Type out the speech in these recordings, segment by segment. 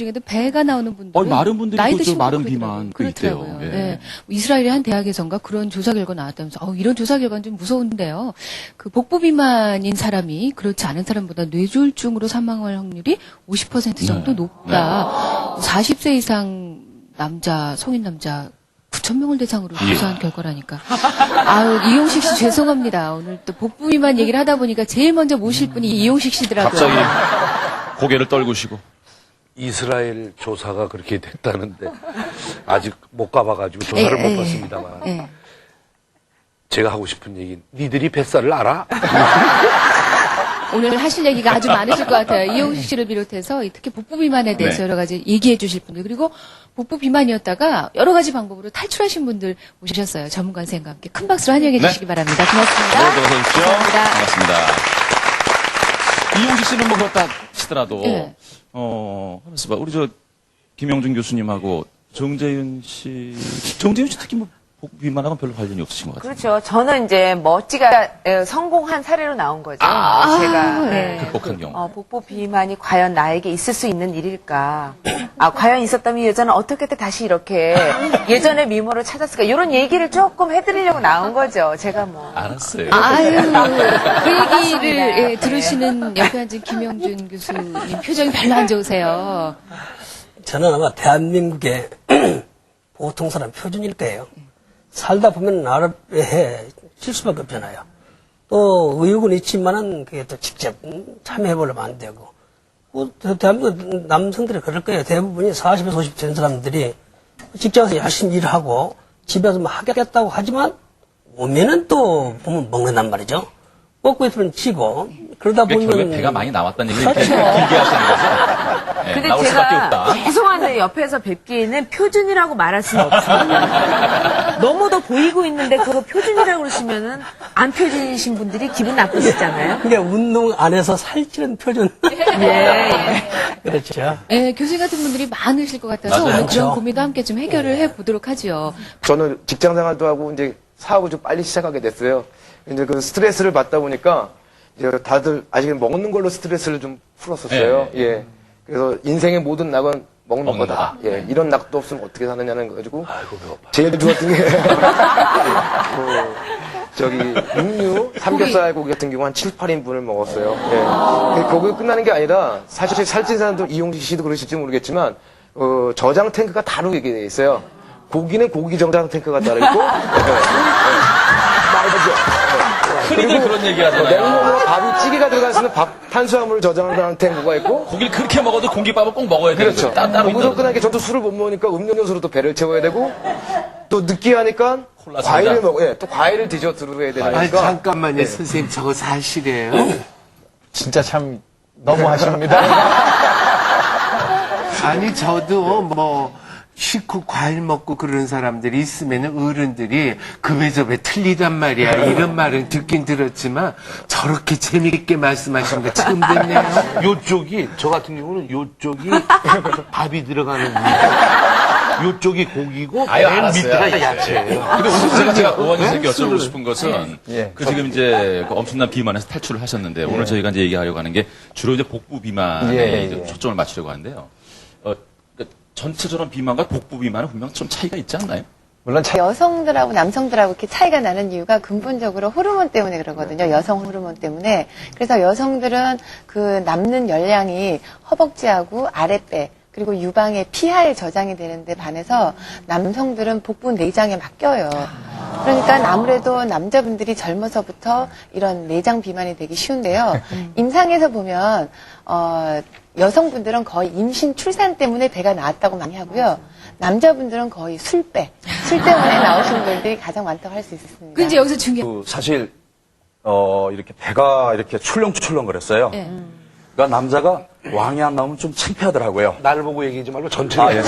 중에도 배가 나오는 분들은 마른 분들이 나이 또 드신 마른 분들이 비만 그렇더라고요. 있대요. 예. 네. 이스라엘의 한 대학에선가 그런 조사 결과 나왔다면서 이런 조사 결과는 좀 무서운데요. 그 복부 비만인 사람이 그렇지 않은 사람보다 뇌졸중으로 사망할 확률이 50% 정도 네. 높다. 40세 이상 남자 성인 남자 9,000명을 대상으로 조사한 결과라니까. 이용식 씨 죄송합니다. 오늘 또 복부 비만 얘기를 하다 보니까 제일 먼저 모실 분이 이용식 씨더라고요. 갑자기 고개를 떨구시고. 이스라엘 조사가 그렇게 됐다는데 아직 못 가봐가지고 조사를 못 봤습니다만 제가 하고 싶은 얘기는 니들이 뱃살을 알아? 오늘 하실 얘기가 아주 많으실 것 같아요. 이용식 씨를 비롯해서 특히 복부 비만에 대해서 여러 가지 얘기해 주실 분들 그리고 복부 비만이었다가 여러 가지 방법으로 탈출하신 분들 모셨어요. 전문가 선생님과 함께 큰 박수로 환영해 주시기 바랍니다. 고맙습니다. 네, 어서 오십시오. 감사합니다. 반갑습니다. 이용식 씨는 뭐 그렇다 치더라도 우리 김영준 교수님하고 정재윤 씨 특히 뭐 복부 비만하고는 별로 관련이 없으신 것 같아요. 그렇죠. 저는 이제 멋지가 성공한 사례로 나온 거죠. 제가 극복한 경우. 복부 비만이 과연 나에게 있을 수 있는 일일까? 과연 있었다면 여자는 어떻게 다시 이렇게 예전의 미모를 찾았을까? 이런 얘기를 조금 해드리려고 나온 거죠. 제가 뭐. 알았어요. 그 얘기를 들으시는 옆에 앉은 김영준 교수님 표정이 별로 안 좋으세요. 저는 아마 대한민국의 보통 사람 표준일 거예요. 살다 보면 나름의 실수밖에 없잖아요. 또 의욕은 있지만은 그게 또 직접 참여해보려면 안 되고. 대한민국 남성들이 그럴 거예요. 대부분이 40에서 50 된 사람들이 직장에서 열심히 일하고 집에서 뭐 하겠다고 하지만 오면은 또 보면 먹는단 말이죠. 먹고 있으면 찌고 그러다 보면 결국에 배가 많이 나왔다는 얘기를 그렇죠. 길게 하시는 거죠. 네, 근데 나올 수밖에 제가 없다. 죄송한데 옆에서 뵙기에는 표준이라고 말할 수는 없어요. 너무도 보이고 있는데 그거 표준이라고 그러시면은 안 표준이신 분들이 기분 나쁘시잖아요. 그게 운동 안에서 살찌는 표준. 그렇죠. 교수님 같은 분들이 많으실 것 같아서 맞아요. 오늘 그런 그렇죠. 고민도 함께 좀 해결을 해보도록 하죠. 저는 직장 생활도 하고 이제 사업을 좀 빨리 시작하게 됐어요. 이제 그 스트레스를 받다 보니까 이제 다들 아직은 먹는 걸로 스트레스를 좀 풀었었어요. 예. 그래서 인생의 모든 낙은 먹는 거다. 예. 이런 낙도 없으면 어떻게 사느냐는 거 가지고 제일 좋았던 게 육류 삼겹살 고기 같은 경우 한 7, 8인분을 먹었어요. 예. 거기 끝나는 게 아니라 사실 살찐 사람들 이용식 씨도 그러실지 모르겠지만 저장 탱크가 다르게 돼 있어요. 고기는 고기 저장 탱크가 따로 있고 흔히들 그런 얘기 하잖아요. 냉모와 밥이 찌개가 들어가 있으면 탄수화물을 저장하는 탱크가 있고 고기를 그렇게 먹어도 공깃밥을 꼭 먹어야 되는 그렇죠. 거죠. 따로 거기서 끝나게 저도 술을 못 먹으니까 음료수로 또 배를 채워야 되고 또 느끼하니까 과일을 먹어. 또 과일을 디저트로 해야 되니까. 아니 잠깐만요 선생님 저거 사실이에요? 진짜 참 너무하십니다. 아니 저도 뭐 식후 과일 먹고 그러는 사람들이 있으면 어른들이 그 배 저 배 틀리단 말이야 이런 말은 듣긴 들었지만 저렇게 재미있게 말씀하시는 거 처음 듣네요. 요쪽이 저 같은 경우는 요쪽이 밥이 들어가는 요쪽이 고기고 맨 밑에가 야채예요. 근데 오늘 제가 오원희 선생님께 여쭤보고 싶은 것은 지금 이제 그 엄청난 비만에서 탈출을 하셨는데 오늘 저희가 이제 얘기하려고 하는 게 주로 이제 복부 비만에 이제 초점을 맞추려고 하는데요. 전체적인 비만과 복부 비만은 분명 좀 차이가 있지 않나요? 물론 여성들하고 남성들하고 이렇게 차이가 나는 이유가 근본적으로 호르몬 때문에 그러거든요. 여성 호르몬 때문에. 그래서 여성들은 그 남는 열량이 허벅지하고 아랫배 그리고 유방의 피하에 저장이 되는데 반해서 남성들은 복부 내장에 맡겨요. 그러니까 아무래도 남자분들이 젊어서부터 이런 내장 비만이 되기 쉬운데요. 임상에서 보면 여성분들은 거의 임신 출산 때문에 배가 나왔다고 많이 하고요. 남자분들은 거의 술 때문에 나오신 분들이 가장 많다고 할 수 있습니다. 그 이제 여기서 중요한 사실 이렇게 배가 이렇게 출렁출렁 거렸어요. 그러니까 남자가 왕이 안 나오면 좀 창피하더라고요. 날 보고 얘기하지 말고 전체를 예.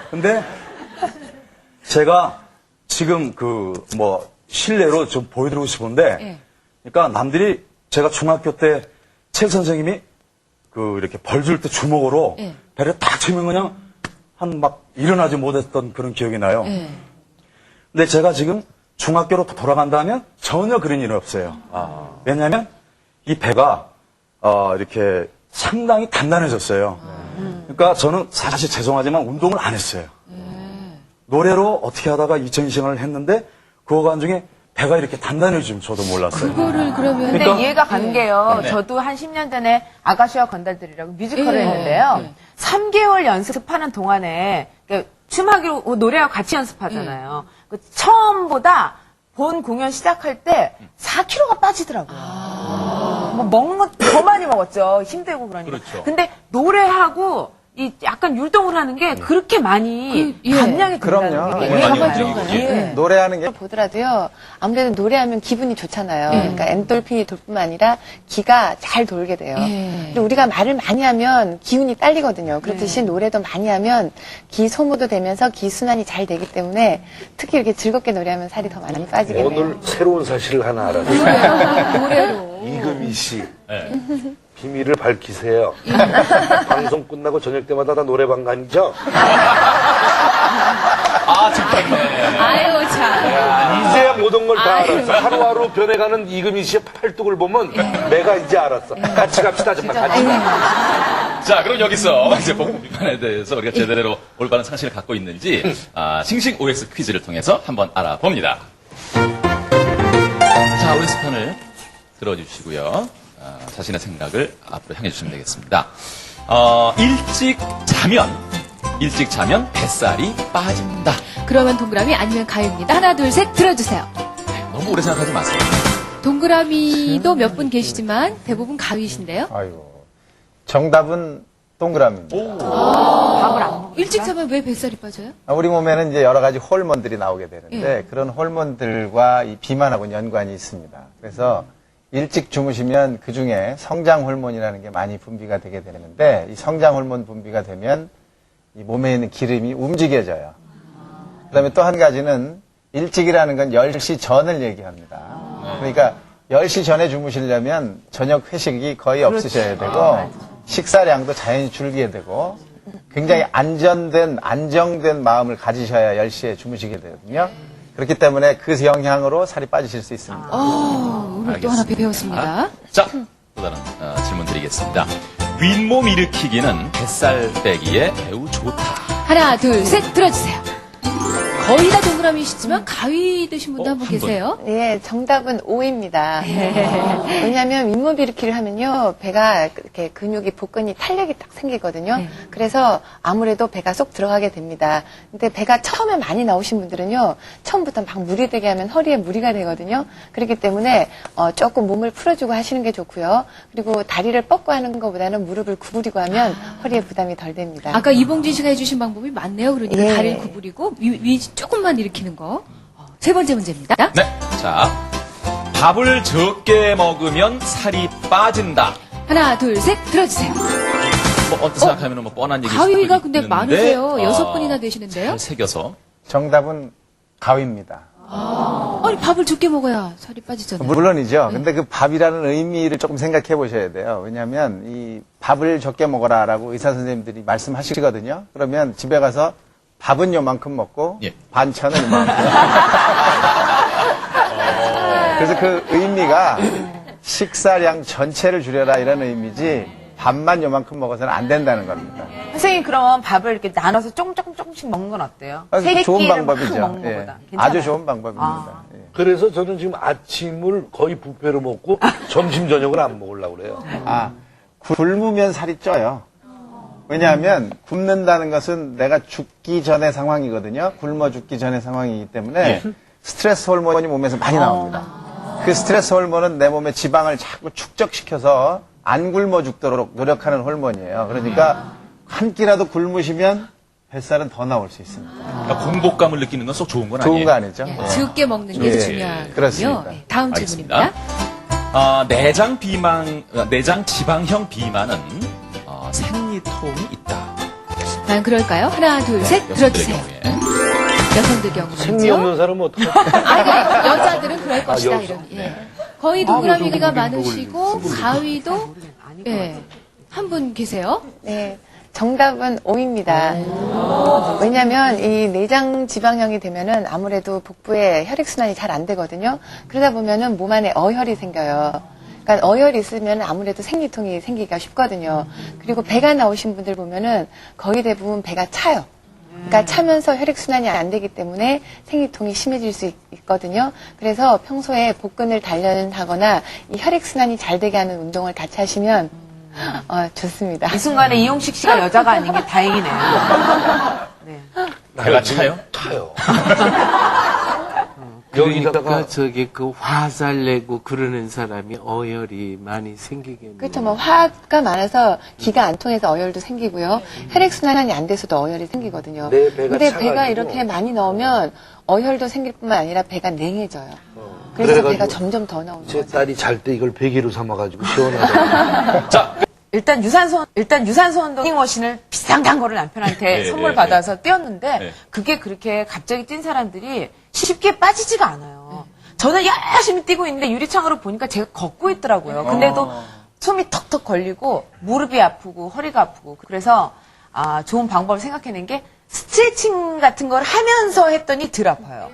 근데 제가 지금 실내로 좀 보여드리고 싶은데, 그러니까 남들이 제가 중학교 때 책 선생님이 이렇게 벌 줄 때 주먹으로 배를 딱 치면 그냥 일어나지 못했던 그런 기억이 나요. 근데 제가 지금 중학교로 돌아간다면 전혀 그런 일은 없어요. 왜냐하면 이 배가 이렇게 상당히 단단해졌어요. 그러니까 저는 사실 죄송하지만 운동을 안 했어요. 노래로 어떻게 하다가 2000시간을 했는데 그거 중에 배가 이렇게 단단해지면 저도 몰랐어요. 그거를 그러면 근데 이해가 가는 게요. 네. 저도 한 10년 전에 아가씨와 건달들이라고 뮤지컬을 예. 했는데요. 예. 3개월 연습하는 동안에 그러니까 춤하기로 노래하고 같이 연습하잖아요. 그 처음보다 본 공연 시작할 때 4kg가 빠지더라고요. 뭐 먹는 거 더 많이 먹었죠. 힘들고 그러니까. 그렇죠. 근데 노래하고 이 약간 율동을 하는 게 그렇게 많이 예. 감량이 된다는 그럼요. 게. 몸을 많이 정말 움직이고. 그런가요? 예. 노래하는 게 보더라도요, 아무래도 노래하면 기분이 좋잖아요. 그러니까 엔돌핀이 돌 뿐만 아니라 기가 잘 돌게 돼요. 근데 우리가 말을 많이 하면 기운이 딸리거든요. 그렇듯이 노래도 많이 하면 기 소모도 되면서 기 순환이 잘 되기 때문에 특히 이렇게 즐겁게 노래하면 살이 더 많이 빠지게 돼요. 오늘 새로운 사실을 하나 알았어요. 노래로. 이금희 씨 네. 비밀을 밝히세요. 방송 끝나고 저녁 때마다 다 노래방 가니죠? 아, 정말. 아유, 참. 이제야 모든 걸 다 알았어. 하루하루 변해가는 이금희 씨의 팔뚝을 보면 내가 이제 알았어. 같이 갑시다, 정말 같이 가. 자, 그럼 여기서 이제 복부 비만에 대해서 우리가 제대로 올바른 상식을 갖고 있는지 싱싱 OX 퀴즈를 통해서 한번 알아봅니다. 자, OX 편을 들어주시고요. 자신의 생각을 앞으로 향해 주시면 되겠습니다. 일찍 자면 뱃살이 빠진다. 그러면 동그라미 아니면 가위입니다. 하나, 둘, 셋 들어주세요. 너무 오래 생각하지 마세요. 동그라미도 몇 분 계시지만 대부분 가위이신데요. 아이고. 정답은 동그라미입니다. 밥을 안 먹어. 일찍 자면 왜 뱃살이 빠져요? 우리 몸에는 이제 여러 가지 호르몬들이 나오게 되는데 그런 호르몬들과 이 비만하고는 연관이 있습니다. 그래서 일찍 주무시면 그 중에 성장 호르몬이라는 게 많이 분비가 되게 되는데 이 성장 호르몬 분비가 되면 이 몸에 있는 기름이 움직여져요. 그다음에 또 한 가지는 일찍이라는 건 10시 전을 얘기합니다. 그러니까 10시 전에 주무시려면 저녁 회식이 거의 없으셔야 되고 식사량도 자연히 줄게 되고 굉장히 안정된 마음을 가지셔야 10시에 주무시게 되거든요. 그렇기 때문에 그 영향으로 살이 빠지실 수 있습니다. 오늘 또 하나 배웠습니다. 자, 또 다른 질문 드리겠습니다. 윗몸 일으키기는 뱃살 빼기에 매우 좋다. 하나, 둘, 셋 들어주세요. 거의 다 동그라미시지만 가위 드신 분도 한 분 계세요. 예, 정답은 O입니다. 왜냐하면 윗몸 일으키를 하면요, 배가 이렇게 근육이 복근이 탄력이 딱 생기거든요. 그래서 아무래도 배가 쏙 들어가게 됩니다. 근데 배가 처음에 많이 나오신 분들은요, 처음부터 막 무리 되게 하면 허리에 무리가 되거든요. 그렇기 때문에 조금 몸을 풀어주고 하시는 게 좋고요. 그리고 다리를 뻗고 하는 것보다는 무릎을 구부리고 하면 허리에 부담이 덜 됩니다. 아까 이봉진 씨가 해주신 방법이 맞네요. 그러니까 예. 다리를 구부리고 위 조금만 일으키는 거. 세 번째 문제입니다. 네. 자, 밥을 적게 먹으면 살이 빠진다. 하나, 둘, 셋 들어주세요. 뭐 어떻게 생각하면 뭐 뻔한 얘기일 수도 가위가 근데 있는데, 많으세요. 6분이나 되시는데요. 잘 새겨서. 정답은 가위입니다. 아니 밥을 적게 먹어야 살이 빠지잖아요. 물론이죠. 근데 그 밥이라는 의미를 조금 생각해 보셔야 돼요. 왜냐하면 이 밥을 적게 먹어라라고 의사 선생님들이 말씀하시거든요. 그러면 집에 가서 밥은 요만큼 먹고 예. 반찬은 요만큼. 그래서 그 의미가 식사량 전체를 줄여라 이런 의미지 밥만 요만큼 먹어서는 안 된다는 겁니다. 선생님 그럼 밥을 이렇게 나눠서 조금씩 먹는 건 어때요? 아주 세 좋은 끼를 막 방법이죠. 먹는 예. 것보다. 괜찮아요? 아주 좋은 방법입니다. 예. 그래서 저는 지금 아침을 거의 뷔페로 먹고 점심, 저녁을 안 먹으려고 그래요. 굶으면 살이 쪄요. 왜냐하면 굶는다는 것은 내가 죽기 전의 상황이거든요. 굶어 죽기 전의 상황이기 때문에 스트레스 호르몬이 몸에서 많이 나옵니다. 그 스트레스 호르몬은 내 몸의 지방을 자꾸 축적시켜서 안 굶어 죽도록 노력하는 호르몬이에요. 그러니까 한 끼라도 굶으시면 뱃살은 더 나올 수 있습니다. 그러니까 공복감을 느끼는 건 썩 좋은 건 아니에요. 좋은 거 아니죠? 예, 적게 먹는 게 예, 중요하거든요. 그렇습니다. 예, 다음 알겠습니다. 질문입니다. 내장 지방형 비만은 생리통이 있다. 과연 그럴까요? 하나, 둘, 셋 여성들의 들어주세요. 경우에. 여성들 생리 경우는요. 없는 사람은 어떡하지? 아니, 여자들은 그럴 것이다. 여성. 이런. 예. 거의 동그라미가 많으시고 가위도 예, 한 분 계세요. 네, 정답은 O입니다. 왜냐하면 이 내장 지방형이 되면은 아무래도 복부에 혈액순환이 잘 안 되거든요. 그러다 보면은 몸 안에 어혈이 생겨요. 그러니까 어혈이 있으면 아무래도 생리통이 생기기가 쉽거든요. 그리고 배가 나오신 분들 보면은 거의 대부분 배가 차요. 그러니까 차면서 혈액순환이 안 되기 때문에 생리통이 심해질 수 있거든요. 그래서 평소에 복근을 단련하거나 이 혈액순환이 잘 되게 하는 운동을 같이 하시면 좋습니다. 이 순간에 이용식 씨가 여자가 아닌 게 다행이네요. 네. 배가 차요? 타요. 그러니까 저기 그 화살 내고 그러는 사람이 어혈이 많이 생기겠네요. 그렇죠. 뭐 화가 많아서 기가 안 통해서 어혈도 생기고요. 혈액순환이 안 돼서도 어혈이 생기거든요. 네, 배가 근데 차가지고. 배가 이렇게 많이 나오면 어혈도 생길 뿐만 아니라 배가 냉해져요. 그래서 그래가지고 배가 점점 더 나오는 제 거죠. 딸이 잘 때 이걸 베개로 삼아가지고 시원하다. 자, 일단 유산소 운동 러닝머신을 비싼 거를 남편한테 네, 선물 네, 받아서 뛰었는데 네. 그게 그렇게 갑자기 뛴 사람들이 쉽게 빠지지가 않아요. 저는 열심히 뛰고 있는데 유리창으로 보니까 제가 걷고 있더라고요. 근데도 숨이 턱턱 걸리고 무릎이 아프고 허리가 아프고 그래서 좋은 방법을 생각해낸 게 스트레칭 같은 걸 하면서 했더니 덜 아파요.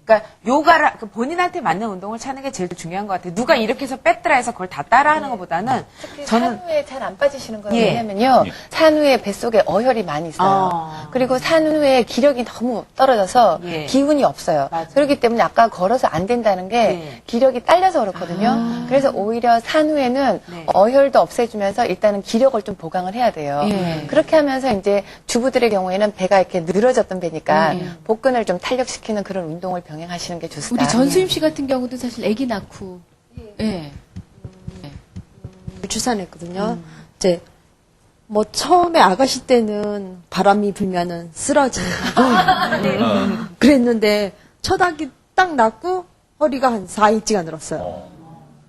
그러니까 요가를 본인한테 맞는 운동을 찾는 게 제일 중요한 것 같아요. 누가 이렇게 해서 뺐더라 해서 그걸 다 따라하는 것보다는 특히 저는 산후에 잘 안 빠지시는 건 예. 왜냐면요. 산후에 뱃속에 어혈이 많이 있어요. 그리고 산후에 기력이 너무 떨어져서 예. 기운이 없어요. 맞아요. 그렇기 때문에 아까 걸어서 안 된다는 게 예. 기력이 딸려서 그렇거든요. 그래서 오히려 산후에는 네. 어혈도 없애주면서 일단은 기력을 좀 보강을 해야 돼요. 예. 그렇게 하면서 이제 주부들의 경우에는 배가 이렇게 늘어졌던 배니까 복근을 좀 탄력시키는 그런 운동을 병행하시는 게 좋습니다. 우리 전수임 씨 같은 경우도 사실 아기 낳고, 예. 출산했거든요. 이제 뭐 처음에 아가씨 때는 바람이 불면은 쓰러지고 그랬는데 첫 아기 딱 낳고 허리가 한 4인치가 늘었어요.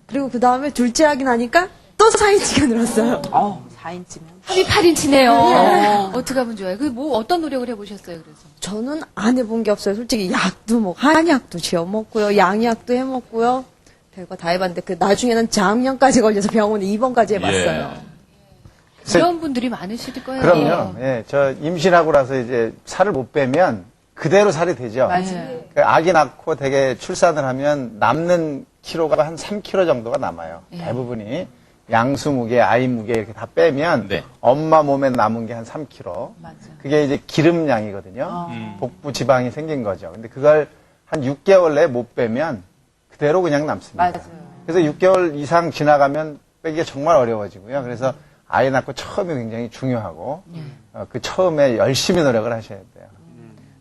그리고 그 다음에 둘째 아기 나니까 또 4인치가 늘었어요. 4인치면 합이 8인치네요. 어떻게 하면 좋아요? 그 뭐 어떤 노력을 해보셨어요? 그래서 저는 안 해본 게 없어요. 솔직히 약도 뭐 한약도 지어 먹고요, 양약도 해 먹고요. 별거 다 해봤는데 그 나중에는 장염까지 걸려서 병원에 입원까지 해봤어요. 이런 분들이 많으실 거예요. 그럼요. 예, 저 임신하고 나서 이제 살을 못 빼면 그대로 살이 되죠. 맞아요. 그 아기 낳고 되게 출산을 하면 남는 키로가 한 3kg 정도가 남아요. 대부분이 양수 무게, 아이 무게 이렇게 다 빼면 네. 엄마 몸에 남은 게 한 3kg. 그게 이제 기름량이거든요. 복부 지방이 생긴 거죠. 근데 그걸 한 6개월 내에 못 빼면 그대로 그냥 남습니다. 맞아요. 그래서 6개월 이상 지나가면 빼기가 정말 어려워지고요. 그래서 아이 낳고 처음이 굉장히 중요하고 그 처음에 열심히 노력을 하셔야 돼요.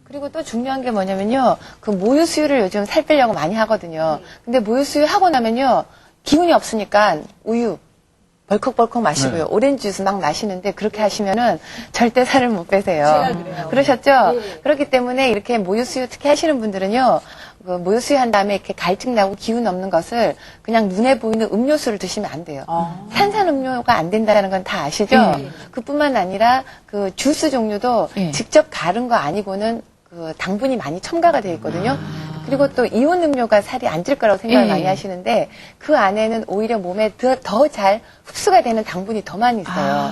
그리고 또 중요한 게 뭐냐면요. 그 모유 수유를 요즘 살 빼려고 많이 하거든요. 근데 모유 수유 하고 나면요. 기운이 없으니까 우유 벌컥벌컥 마시고요. 오렌지 주스 막 마시는데 그렇게 하시면은 절대 살을 못 빼세요. 제가 그래요. 그러셨죠? 그렇기 때문에 이렇게 모유 수유 특히 하시는 분들은요. 그 모유 수유한 다음에 이렇게 갈증 나고 기운 없는 것을 그냥 눈에 보이는 음료수를 드시면 안 돼요. 탄산 음료가 안 된다는 건 다 아시죠? 그뿐만 아니라 그 주스 종류도 직접 갈은 거 아니고는 그 당분이 많이 첨가가 되어 있거든요. 그리고 또 이온 음료가 살이 안 찔 거라고 생각을 많이 하시는데 그 안에는 오히려 몸에 더 잘 흡수가 되는 당분이 더 많이 있어요.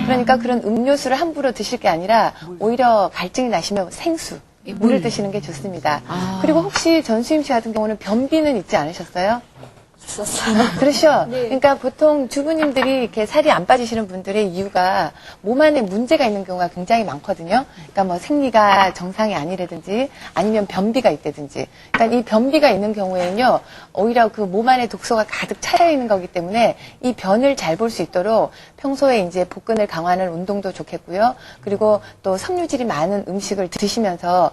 그러니까 그런 음료수를 함부로 드실 게 아니라 오히려 갈증이 나시면 생수, 물을 드시는 게 좋습니다. 그리고 혹시 전수임 씨 같은 경우는 변비는 있지 않으셨어요? 그렇죠. 그러니까 보통 주부님들이 이렇게 살이 안 빠지시는 분들의 이유가 몸 안에 문제가 있는 경우가 굉장히 많거든요. 그러니까 뭐 생리가 정상이 아니라든지 아니면 변비가 있다든지. 그러니까 이 변비가 있는 경우에는요, 오히려 그 몸 안에 독소가 가득 차여 있는 거기 때문에 이 변을 잘 볼 수 있도록 평소에 이제 복근을 강화하는 운동도 좋겠고요. 그리고 또 섬유질이 많은 음식을 드시면서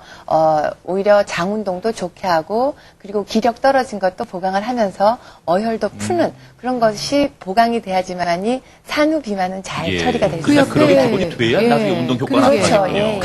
오히려 장 운동도 좋게 하고 그리고 기력 떨어진 것도 보강을 하면서 어혈도 푸는 그런 것이 보강이 돼야지만이 산후 비만은 잘 처리가 될 수 그러니까 있습니다. 그런 기본이 돼야 나중에 운동 효과가 그렇죠. 나타나거든요. 예.